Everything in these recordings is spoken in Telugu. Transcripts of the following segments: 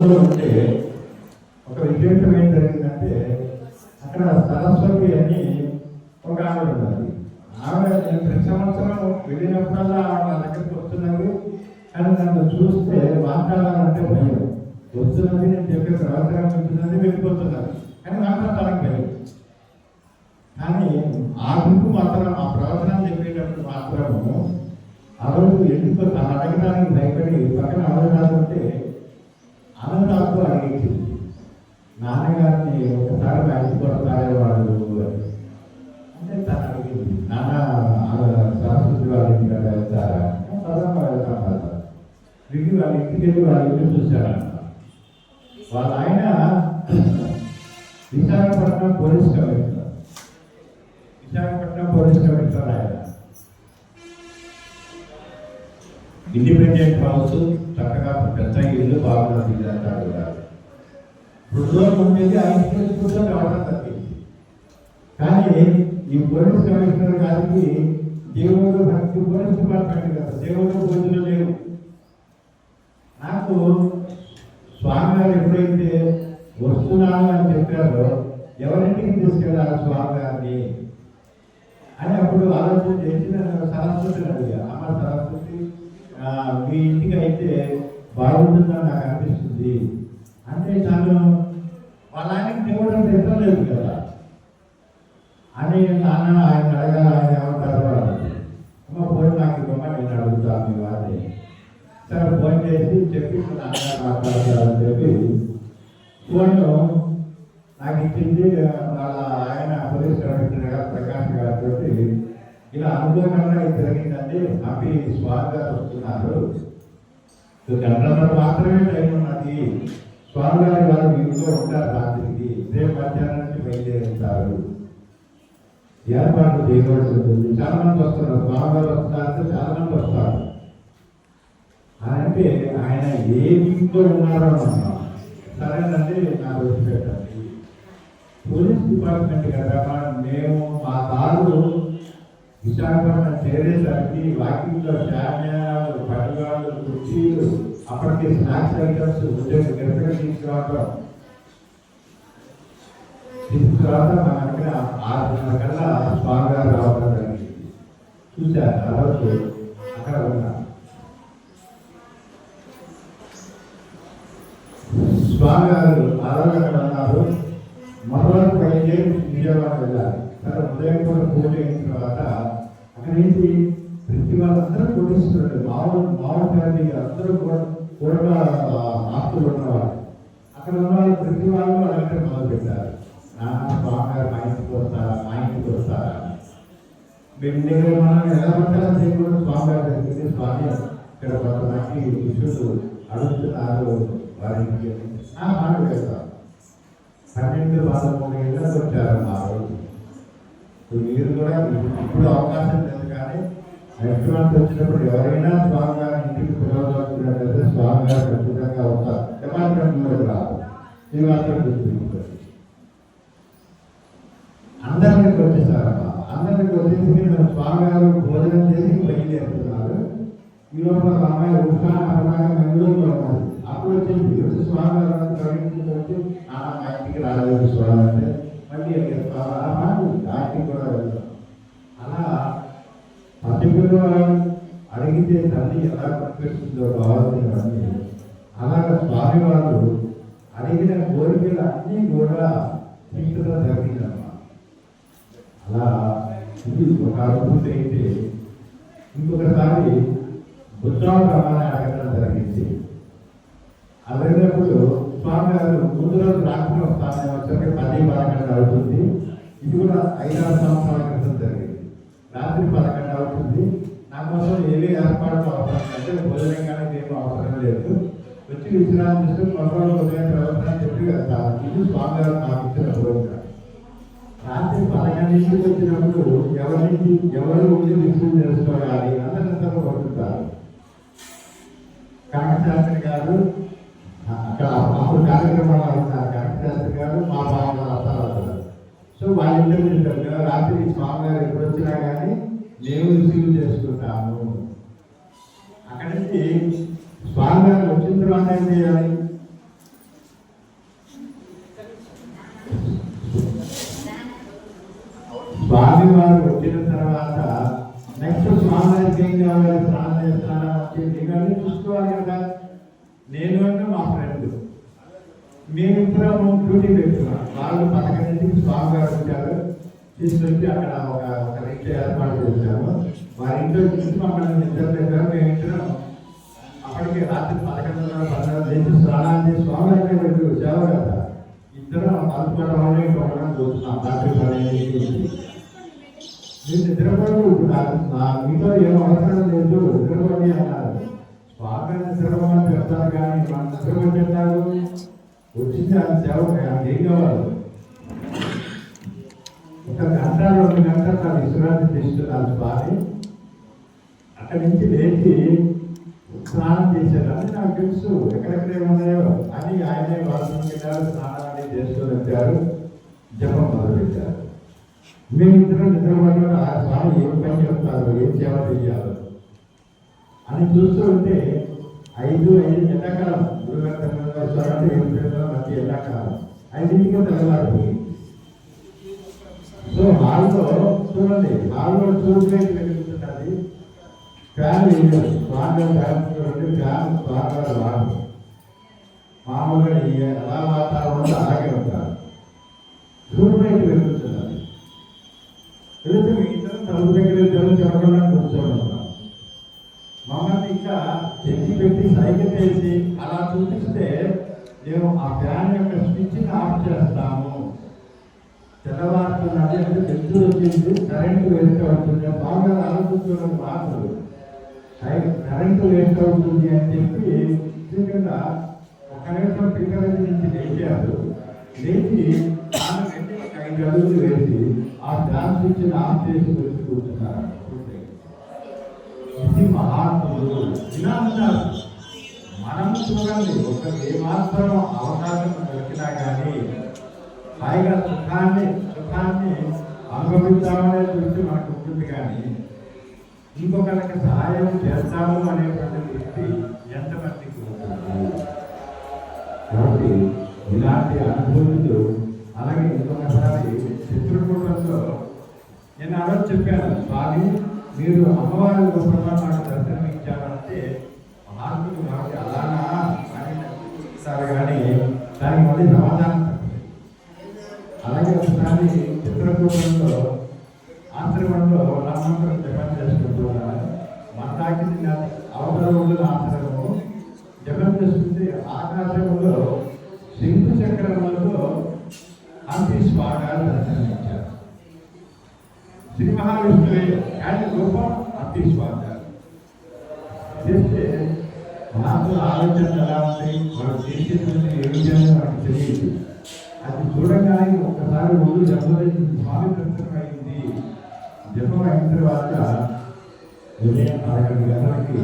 ఉంటే ఒక విశేషం ఏం జరిగిందంటే అక్కడ సరస్వతి అని ఒక ఆవిడ ఉన్నది. ఆవిడ నేను ప్రతి సంవత్సరం వెళ్ళినప్పుడల్లా నా దగ్గరికి వస్తున్నది, కానీ నన్ను చూస్తే మాట్లాడాలంటే భయం. వస్తున్నది, నేను చెప్పే ప్రవర్తన ఉంటున్నది, వెళ్ళిపోతున్నది, కానీ మాత్రం తనకు భయం. కానీ ఆ గుంపు మాత్రం ఆ ప్రవర్తన చెప్పేటప్పుడు మాత్రము ఆ రోజు ఎందుకు తను అడగడానికి భయపడి పక్కన అవసరాలుంటే అనంతాకు అడిగింది, నాన్నగారిని ఒకసారి మా ఇంటికి వస్తారే వాళ్ళు అంటే తను అడిగింది, నాన్న సరస్వతి వాళ్ళ ఇంటికి వెళ్తారా? సదనంగా వెళ్తాం కదా. వీటి వాళ్ళ ఇంటికి వెళ్ళి వాళ్ళ ఇల్లు చూశారంట. వాళ్ళ ఆయన Visakhapatnam police commissioner. Visakhapatnam police commissioner ఆయన. ఇండిపెండెంట్ హౌస్, చక్కగా పెద్ద ఇల్లు, బాగున్నది. ఇదంతా కూడా రోజు ఉండేది 5 రావడం తగ్గింది. కానీ ఈ పోలీస్ కమిషనర్ గారికి దేవుడు భక్తి, పోలీస్ డిపార్ట్మెంట్ కదా, దేవుడు పూజలు లేవు. నాకు స్వామి గారు ఎప్పుడైతే వస్తున్నాను అని చెప్పారో ఎవరింటికి తీసుకెళ్ళాలి స్వామి గారిని అని అప్పుడు ఆలోచన చేసి సరస్వతిని అడిగా, అమ్మ సరస్వతి మీ ఇంటికి అయితే బాగుంటుందని నాకు అనిపిస్తుంది అంటే, తను వాళ్ళ ఆయనకి దేవుడు పెట్టలేదు కదా అని నాన్న ఆయన అడగాలి, ఆయన ఏమంటారు అమ్మ ఫోన్ నాకు ఇవ్వమ్మ, నేను అడుగుతాను మీ వారిని. సరే ఫోన్ చేసి చెప్పి నాన్నగారు మాట్లాడతారని చెప్పి ఫోన్ నాకు ఇచ్చింది. వాళ్ళ ఆయన పోలీస్ కమిషనర్ గారు ప్రకాష్ గారితో ఇలా అనుకోకుండా జరిగిందండి, అవి స్వామి గారు వస్తున్నారు, గంటన్నర మాత్రమే టైం ఉన్నది, స్వామి గారు వాళ్ళు ఇంట్లో ఉంటారు, రాత్రికి రేపు మధ్యాహ్నం నుంచి బయలుదేరుతారు, ఏర్పాట్లు చేయవలసి ఉంటుంది, చాలా మంది వస్తున్నారు, స్వామి గారు వస్తున్నారంటే చాలా మంది వస్తారు అంటే ఆయన ఏ ఇంట్లో ఉన్నారో అన్నా సరేనండి నాకు వచ్చి పెట్టండి. పోలీస్ డిపార్ట్మెంట్ కదా, మేము మా కారు విశాఖపట్నం చేరేసరికి వాకింగ్లో శామ్యాలు, పట్టుగాళ్ళు, కుర్చీలు, అప్పటికే స్నాక్స్ ఐటమ్స్ ఉద్యోగం గట్టిగా తీసుకురావడం మన దగ్గర 6:30 కల్లా స్వామి గారు రావడం జరిగింది. చూశారు ఆ రోజు అక్కడ ఉన్నా. స్వామి గారు ఆ రోజు అక్కడ ఉన్నారు. మరోజు బయలుదేరి విజయవాడ వెళ్ళాలి. సరే ఉదయం కూడా పూజ అయిన తర్వాత అక్కడి నుంచి ప్రతి వాళ్ళందరూ కోటీశ్వరుడు, మామూలు ఫ్యామిలీ అందరూ కూడా ఆస్తులు ఉన్నవాళ్ళు. అక్కడ ఉన్న వాళ్ళు ప్రతి వాళ్ళు అడగటం మొదలు పెట్టారు, నాన్న స్వామి గారు మా ఇంటికి వస్తారా, మా ఇంటికి వస్తారా. మేము మనం ఎలా పట్టాలో చేయకూడదు, స్వామి గారు జరిగింది, స్వామి ఇక్కడ కొంతమంది శిష్యులు అడుగుతున్నారు వారికి మాట వెళ్తారు. 12-13 ఏళ్ళకి వచ్చారు మా రోజు. మీరు కూడా ఇప్పుడు అవకాశం లేదు, కానీ నెక్స్ట్ మంత్ వచ్చినప్పుడు ఎవరైనా స్వామి గారి ఇంటికి పిలవదలుచుకున్నట్లయితే స్వామి గారు ఖచ్చితంగా వస్తారు. ఏమాత్రం రాదు, ఈ మాత్రం గుర్తుంటుంది. అందరికి వచ్చేసారమ్మా. అందరికి వచ్చేసి మేము స్వామి గారు భోజనం చేసి బయలుదేరుతున్నారు. ఈ లోపల అమ్మాయి ఉత్సాహపరంగా మెంగళూరులో ఉన్నది. అప్పుడు వచ్చింది స్వామి గారు వచ్చి మా ఇంటికి రాలేదు స్వామి అంటే మళ్ళీ దానికి కూడా వెళ్తాం. అలా పర్టికులర్ అడిగితే తల్లి ఎలా కనిపిస్తుందో భావించండి. అలాగే స్వామి వారు అడిగిన కోరికలు అన్నీ కూడా తీర్చడం జరిగిందమ్మా. అలా ఇది ఒక అనుభూతి అయితే. ఇంకొకసారి బుద్ధాలు రమ్మని అడగడం జరిగింది. అడిగినప్పుడు స్వామి గారు ముందు రోజు రాత్రి వస్తానని వచ్చరికి 10-11 అవుతుంది. ఇది కూడా 5-6 సంవత్సరాల క్రితం జరిగింది. రాత్రి 11 అవుతుంది. నా కోసం ఏవే ఏర్పాట్లు అవసరం అంటే భోజనం కానీ ఏమీ అవసరం లేదు, వచ్చి విశ్రాంతి తీసుకుని మొదలు ఉదయం ప్రవర్తన చెప్పి వెళ్తాను. ఇది స్వామి గారు నాకు ఇచ్చిన ప్రోగ్రాం. రాత్రి 11 వచ్చినప్పుడు ఎవరు ఉండి రిసీవ్ చేసుకోవాలి అందరితో పడుతుంటారు. కనకశాస్త్రి గారు అక్కడ అప్పుడు కార్యక్రమాలు అవుతున్నారు. కనకశాస్త్రి గారు మా బాగా వస్తారు. సో వాళ్ళిద్దరు చెప్తారు, రాత్రి స్వామి గారు ఎప్పుడు వచ్చినా కానీ మేము రిసీవ్ చేసుకుంటాము. అక్కడి నుంచి స్వామి గారు వచ్చిన తర్వాత ఏం చేయాలి, స్వామి వారు వచ్చిన తర్వాత నెక్స్ట్ స్వామి వారికి ఏం కావాలి, స్నానం చేస్తారా ఇవన్నీ చూసుకోవాలి కదా. నేను అంటే మా ఫ్రెండ్ మేమిద్దరం డ్యూటీ పెట్టుకున్నాం. వాళ్ళు 11ంటికి స్వామి గారు వచ్చారు, తీసుకొచ్చి అక్కడ ఒక రీతి ఏర్పాటు చేశాము. వారి ఇంట్లో చూసి మమ్మల్ని ఇద్దరు దగ్గర మేమిద్దరం అప్పటికే రాత్రి 11:30 లేచి స్నానాలు చేసి స్వామి దగ్గర పెట్టి సేవ కదా. ఇద్దరం కలుపుకోవడం వల్ల ఇంకొకరం కూర్చున్నాం. రాత్రి 12 మీరు నిద్రపోయి మీతో ఏం అవసరం లేదు, నిద్రపోయి అన్నారు. స్వామి నిద్రపోమని చెప్తారు కానీ మన నిద్రపోయి చెప్తారు. వచ్చింది ఆ సేవ ఏం కావాలి, ఒక గంట 2 గంటలు నా విశ్రాంతి తీసుకున్నారు స్వామి. అక్కడి నుంచి లేచి స్నానం చేశారు. అని నాకు తెలుసు ఎక్కడెక్కడే ఉన్నాయో అని ఆయనే వాడుకుంటారు. స్నానాన్ని చేసుకొని వచ్చారు, జపం మొదలుపెట్టారు. మేమిద్దరం నిద్రపోయిన ఆ స్వామి ఏం పని చెప్తారు, ఏం సేవ చేయాలి అని చూస్తూ ఉంటే 5 ఎండాకాలం గురుగారు ఏప్రిల్లో మధ్య ఎండాకాలం 5ంటికి తెల్లవారిపోయింది. సో హాల్లో చూడండి, హాల్లో ట్యూబ్లైట్ వెలుగుతున్నది, ఫ్యాన్ వేయలేదు. బాగా ఫ్యాన్ చూడండి, ఫ్యాన్ బాగా రాదు. మామూలుగా ఎలా వాతావరణంలో అలాగే ఉంటారు. ట్యూబ్లైట్ వెలుగుతున్నది. వెళితే ఇద్దరు తలుపు దగ్గర చెప్పకుండా కూర్చొని ఉంటాం. మమ్మల్ని ఇంకా చెక్కి పెట్టి సైకిల్ చేసి అలా చూపిస్తే మేము ఆ ఫ్యాన్ యొక్క స్విచ్ని ఆఫ్ చేస్తాము. తెల్లవారుతున్నది అంటే వెళ్తూ వచ్చింది, కరెంటు వేస్ట్ అవుతుంది. బాగా ఆలోచించడం మాటలు కరెంటు వేస్ట్ అవుతుంది అని చెప్పి కింద ఒక నిమిషం పిల్లల నుంచి లేచారు. లేచి 5 అడుగులు వేసి ఆ ఫ్యాన్ స్విచ్ని ఆఫ్ చేసి వచ్చి కూర్చున్నారు. ఇది మహాత్ములు ఇలా ఉంటారు. మనం చూడండి, ఒక ఏమాత్రం అవకాశం దొరికినా కానీ హాయిగా సుఖాన్ని అనుభవించామనే దృష్టి మనకు ఉంటుంది. కానీ ఇంకొకరికి సహాయం చేస్తాము అనేటువంటి దృష్టి ఎంతమందికి ఉంటుంది. కాబట్టి ఇలాంటి అనుభూతులు. అలాగే ఇంకొకసారి చిత్రకూటంలో నేను ఆ రోజు చెప్పాను, స్వామి మీరు అమ్మవారి రూపంలో నాకు దర్శనం ఇచ్చారంటే మహాత్ములు కాబట్టి అలానా అని సార్. కానీ దానికి మళ్ళీ సమాధానం. అలాగే ఒకసారి చిత్రకూటంలో ఆశ్రమంలో రామంతరం జపం చేసుకుంటున్నాను. మందాకిని అవతల ఉన్న ఆశ్రమము జపం చేసుకుంటే ఆకాశంలో శంకు చక్రములతో హంపి స్వాగాలు దర్శనమిచ్చారు. శ్రీ మహావిష్ణువే కానీ రూపం హంపి స్వాగాలు చేస్తే నాకు ఆలోచన ఎలా ఉంది, వాళ్ళు చేసేటువంటి ఏ విధంగా నాకు తెలియదు. అది చూడగానే ఒక్కసారి ఊరు జపం స్వామి దర్శనం అయింది. జపం అయిన తర్వాత ఉదయం 11 గంటలకి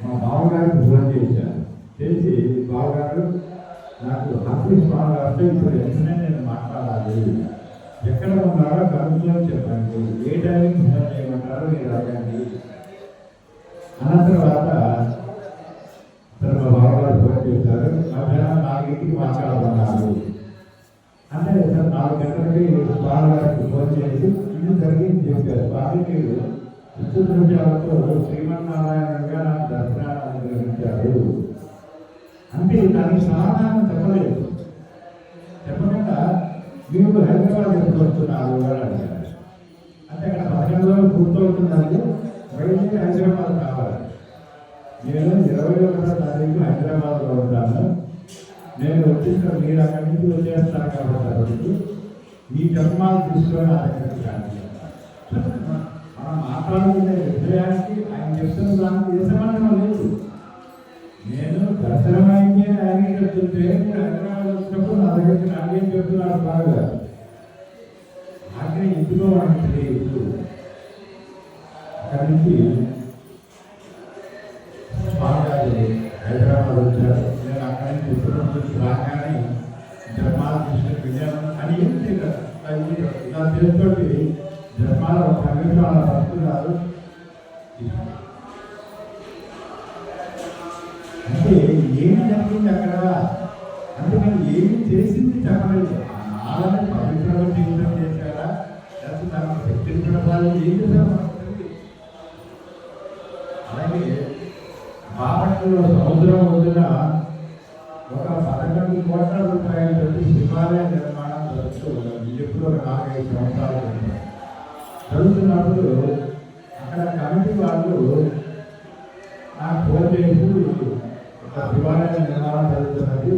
మా బావగారికి ఫోన్ చేశాను. చేసి బావగారు నాకు హంపి స్వామి వస్తే ఇప్పుడు వెంటనే నేను మాట్లాడాలి, ఎక్కడ ఉన్నారో కనుక్కొని చెప్పండి, ఏ టైంకి ఫోన్ చేయమంటారో మీరు అడగండి అన్న తర్వాత మా బావగారు ఫోన్ చేశారు. మధ్యాహ్నం 4ంటికి మాట్లాడుతున్నారు అంటే సార్ 4 గంటలకి బావగారికి ఫోన్ చేసి ఇల్లు జరిగింది చెప్పారు. స్వామికి చిత్తూరుతో శ్రీమన్నారాయణగా నాకు దర్శనాన్ని అనుగ్రహించారు అంటే దానికి సమాధానం చెప్పలేదు. చెప్పకుండా మీరు హైదరాబాద్ ఎప్పుడు వస్తున్నారు అని అడిగారు. అంటే అక్కడ 15 రోజులు పూర్తవుతుందండి, బయటికి హైదరాబాద్ కావాలి. నేను 21వ తారీఖు హైదరాబాద్లో ఉంటాను. నేను వచ్చిన మీరు అక్కడి నుంచి వచ్చేస్తాను కాబట్టి మీ జన్మాలు తీసుకొని ఆ దగ్గరికి రాండి. మనం మాట్లాడుకునే విషయానికి ఆయన చెప్తున్న దానికి ఏ సంబంధం లేదు. నేను దర్శనమైంది ఆయన చెప్తుంటే మీరు హైదరాబాద్ వచ్చినప్పుడు నా దగ్గరికి నాకేం చెప్తున్నారు బాగా నాకే ఇందులో వాడికి తెలియదు. అక్కడి నుంచి బాగా హైదరాబాద్ వచ్చారు. నేను అక్కడి నుంచి ఉత్తరప్రదేశ్ రాగానే జన్మాల తీసుకుని వెళ్ళాను అని ఏం చేయలేదు. ఇలా చేస్తోటి జన్మాల ఒక నిమిషం అలా వస్తున్నారు. అంటే ఏమి జరిగింది అక్కడ, అందుకని ఏమి చేసింది చెప్పలేదు. నాలని పవిత్రమైన జీవితం చేశారా, లేకపోతే చెప్పిన వాళ్ళు ఏం చేశారు అలాగే మహారాష్ట్రలో సముద్రం వద్దున ఒక 11 కోట్ల రూపాయలతో శివాలయ నిర్మాణం జరుగుతూ ఉన్నది. ఎప్పుడో 4-5 సంవత్సరాలు జరుగుతున్నప్పుడు అక్కడ కమిటీ వాళ్ళు నాకు ఫోన్ చేసి ఒక శివాలయ నిర్మాణం జరుగుతున్నది,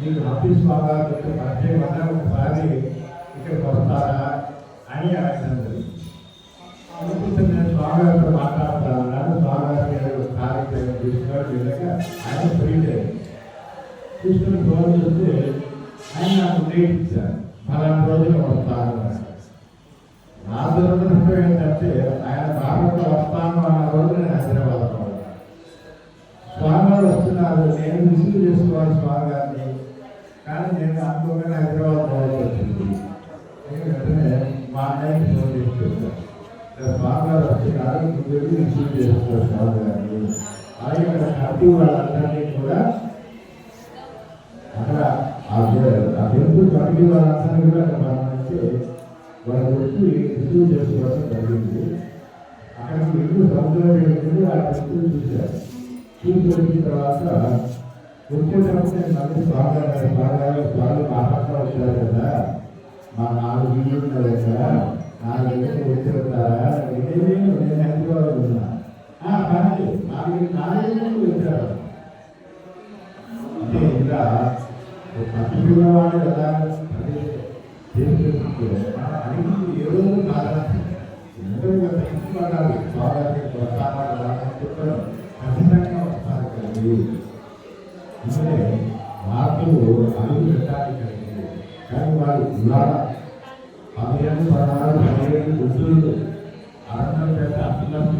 మీకు ఆఫీస్ బాగా పరిచయం వల్ల ఒకసారి ఇక్కడికి వస్తారా అని అడిగినది. నేను స్వామివారితో మాట్లాడతాను. స్వామివారి కార్యక్రమం తీసుకున్నాడు. విధంగా ఆయన ఫ్రీ లేదు తీసుకుని ఫోన్ చేస్తే ఆయన నాకు డేట్ ఇచ్చారు, 4 రోజులు వస్తాను. నా దురదృష్టం ఏంటంటే ఆయన బాబుతో వస్తాను అన్న రోజు నేను హైదరాబాద్లో ఉన్నాను. స్వామివారు వస్తున్నారు, నేను రిసీవ్ చేసుకోవాలి స్వామివారిని, కానీ నేను అనుకోగానే హైదరాబాద్ పోవాల్సి వచ్చింది. వెంటనే మా అన్నయ్యకి ఫోన్ చేసి చెప్పాను, స్వామివారు వస్తున్నారు, నువ్వు రిసీవ్ చేసుకోవాలి స్వామివారిని. అలాగే ఇక్కడ కమిటీ వాళ్ళందరినీ కూడా అక్కడ ఆ టెంపుల్ కమిటీ వాళ్ళందరినీ కూడా అక్కడ గమనించి వాళ్ళ వచ్చి రిసీవ్ చేసుకోవడం జరిగింది. అక్కడికి ఎక్కువ సముద్రం వెళ్ళి ఆ టెంపుల్ చూశారు. చూసి వచ్చిన తర్వాత వచ్చేటప్పుడు నేను మళ్ళీ స్వామి మాట్లాడుతూ వచ్చారు కదా, మా 4 ఇళ్ళు ఉన్నారు కదా, 4 ఇళ్ళు వచ్చి వెళ్తారా, నేను హైదరాబాద్ ఉన్నా కానీ 4 ఇళ్ళు వచ్చారు అంటే ఇలా పట్టుకున్నవాడు కదా అడిగి ఏ రోజు కాదా తెలుసుకోవాలి. స్వామికి వస్తాను ఖచ్చితంగా వస్తారు కదండి. అంటే మార్పులు అడుగు పెట్టాలి కదండి. కానీ వాళ్ళు ఇవాళ 15, 16, 17 గుర్తులు అరణ్యం పెద్ద అభివృద్ధి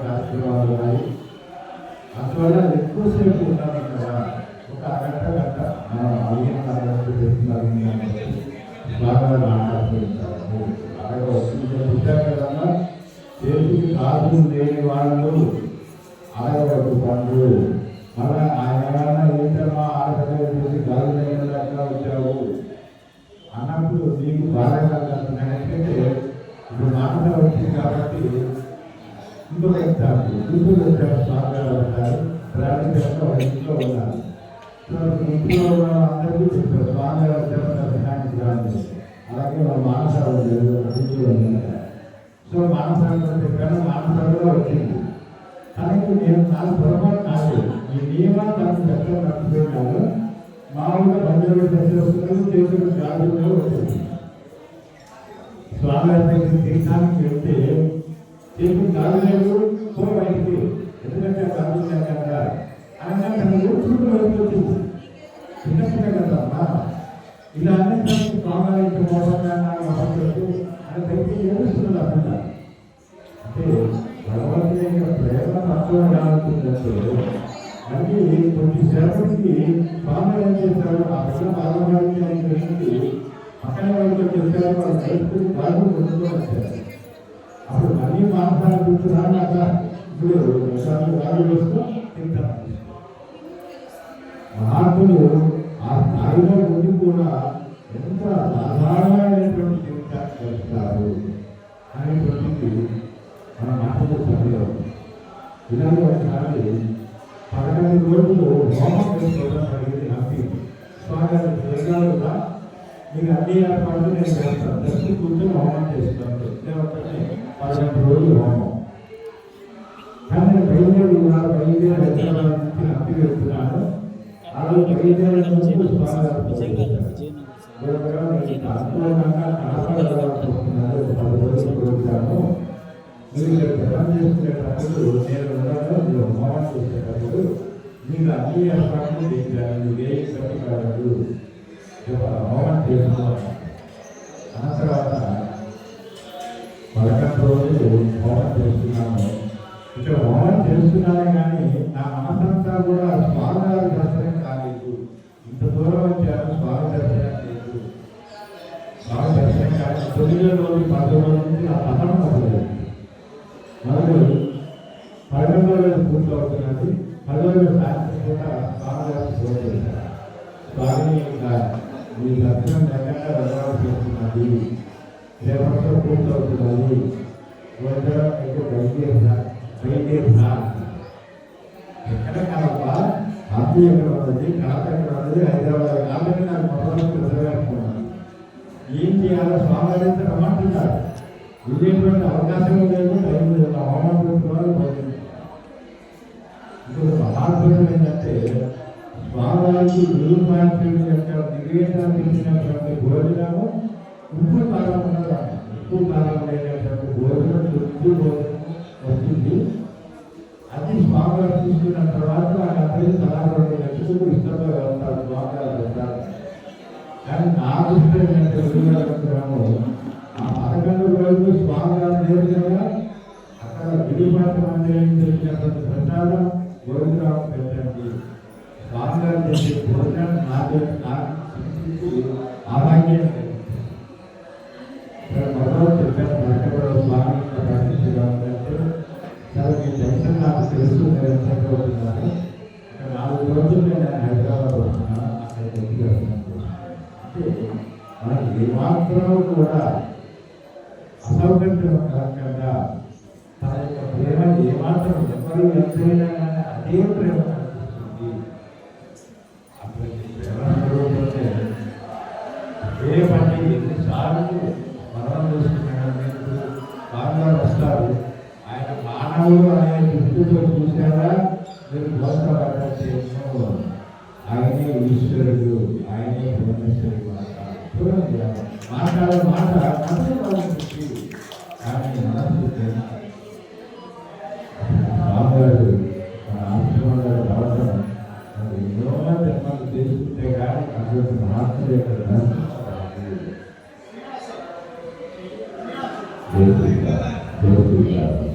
కార్యక్రమాలు ఉన్నాయి. అందువల్ల ఎక్కువసేపు ఉన్నాను కదా, ఒక గంట మనం అడిగిన చేస్తున్నారు బాగా మాట్లాడుతుంటారు. అలాగే వచ్చారు కదన్నా, చేతికి కాదు లేని వాళ్ళు అలాగే ఒక పండు మళ్ళీ ఆయన ఏంటమ్మా ఆడపిల్లలు గాలి లేకుండా వచ్చావు అన్నప్పుడు నీకు బాగా ఎందుకంటే ఇప్పుడు మాట వచ్చింది కాబట్టి ఇంకొక ఎగ్జాంపుల్ ఇంట్లో వచ్చారు, స్వామివారు వచ్చారు, ప్రాణికంగా ఇంట్లో ఉన్నారు. ఇంట్లో ఉన్న అందరికీ చెప్పారు స్వామివారు వచ్చారు దర్శనానికి రాని. అలాగే వాళ్ళ మానసాలు సో మానసాలు చెప్పాను, మానసాలుగా వచ్చింది. కానీ నేను నాకు పొరపాటు కాదు, ఈ నియమాలు నాకు చట్టం నడిచిపోయినాను. మామూలుగా బంధువులు చేసేస్తున్నారు, చేతులు జాగ్రత్తగా వచ్చింది. స్వామివారి తీర్థానికి వెళ్తే చేతులు జాగ్రత్తలు పో బయటికి, ఎందుకంటే గాజులు లేకుండా ఆయన తన ఊరుకుంటూ వైపు వచ్చింది. చిన్నప్పుడే కదమ్మా ఇలా అన్ని స్వామివారికి మోసంగా ఆయన దగ్గర ఏడుస్తున్నది అర్థం. అంటే భగవంతుని ప్రేమ తక్కువ రావుతుందంటే మళ్ళీ కొద్దిసేపటికి స్వామి ఏం చేశారు, ఆ పిల్ల బాధపడి అని తెలిసి పక్కన వాళ్ళతో చెప్పారు, వాళ్ళు రైతులు బాగు కొడుతూ వచ్చారు. అప్పుడు మళ్ళీ మాంసాలు కూర్చున్నారు. అక్కడ ఇప్పుడు బాగు వేస్తూ తింటారు. మహాత్ములు ఆ స్థాయిలో ఉండి కూడా ఎంత సాధారణమైనటువంటి జీవితాన్ని చేస్తారు అనేటువంటిది మన మాటలు చదివాం. ఇలాగే ఒకసారి 11 రోజులు హోమం చేసుకోవడం జరిగింది. హంపి స్వామి కూడా మీకు అన్ని ఏర్పాట్లు నేను చేస్తాను, జస్ట్ కూర్చొని హోమం చేస్తాను. 11 రోజులు హోమం. కానీ బయలుదేరి హైదరాబాద్ నుంచి హంపి వెళ్తున్నాను. ఆ రోజు బయలుదేరి స్వామి అనుకూలంగా కాపాడాలనుకుంటున్నారు. 10 రోజులు కోరుతాను. మీరు జపం చేసుకునేటప్పుడు నేను హోమం చేసేటప్పుడు మీరు అన్ని ఏర్పాట్లు చేశారు, మీరు ఏ ఇబ్బంది కాదు, హోమం చేసుకోవాలి. ఆ తర్వాత 11 రోజులు హోమం చేస్తున్నాను. ఇక్కడ హోమం చేస్తున్నానే కానీ నా మనసంతా కూడా స్వామివారి దర్శనం కాలేదు. ఇంత దూరం వచ్చాను, స్వామి దర్శనం లేదు. స్వామి దర్శనం కానీ 9వ రోజు 10వ రోజు నుంచి నా పదం మొదలైంది. మరియు 12వ రోజు పూర్తవుతున్నది. 10వ రోజు సాయంత్రం కూడా స్వామివారికి ఫోన్ చేశారు, స్వామి మీ దర్శనం లేకుండా వెళ్ళాల్సి వస్తున్నది రేపటితో పూర్తవుతున్నది. గోచరం అయితే బయలుదేరుతా ఎక్కడ కలప అద్దె ఎక్కడ ఉన్నది, కడప ఎక్కడ ఉన్నది, హైదరాబాద్ కాబట్టి నాకు మొదలు రిజర్వేసుకున్నాను. ఏం చేయాలో స్వాగతించ రమ్మంటున్నారు. ఇదేటువంటి అవకాశం లేదు, టైం లేదు. అవమానం పోతుంది. ఇప్పుడు మహాద్భుతం ఏంటంటే స్వామివారికి గురుపాఠ్యం యొక్క నిర్వేదనం తెలిసినటువంటి భోజనము ఉప్పు కాలం ఉన్నది. ఉప్పు కాలం లేనటువంటి భోజనం ఉప్పు భోజనం వస్తుంది. అది స్వామివారు తీసుకున్న తర్వాత అతని సలహాలు లక్షలకు ఇష్టంగా వెళ్తారు. స్వామివారు వెళ్తారు. కానీ నా దృష్టి ఏంటంటే విలువము ఆ 11 రోజులు స్వామివారు నేరుగా అక్కడ గిరిపాట మందిరం తెలిసినటువంటి ప్రసాదం భోజనం పెట్టండి. స్వామివారు చేసే భోజనం నాకు ఆదాయం మొదలు చెప్పాను. వెంకటేశ్వర స్వామి ప్రకటించడం అంటే చాలా మీ టెన్షన్ నాకు తెలుసు. నేను చక్కబడుతున్నాను. ఇక్కడ 4 రోజులు నేను హైదరాబాద్ వస్తున్నాను. అక్కడ దగ్గర అంటే మనకి ఏమాత్రం కూడా అసౌకర్యం కలగకుండా తన యొక్క ప్రేమ ఏమాత్రం ఎవరు ఎంతైనా కానీ అదే ప్రేమ కనిపిస్తుంది. అటువంటి ప్రేమ ఏ పని ఎన్నిసార్లు మనం చూస్తున్నాడు. బాగా వస్తారు. ఆయన మానవుడు అనే దృష్టితో చూసారా మీరు గోత్రపడ్డ ఆయనే ఈశ్వరుడు, ఆయనే భువనేశ్వరుడు. చూడండి మాట్లాడే మాట మనసు కానీ మనసు రామగారు మన ఆశ్రమంలో రావడం ఎన్నో జన్మలు చేసుకుంటే కానీ అటువంటి మహాత్ములు ఇక్కడ దేవుడు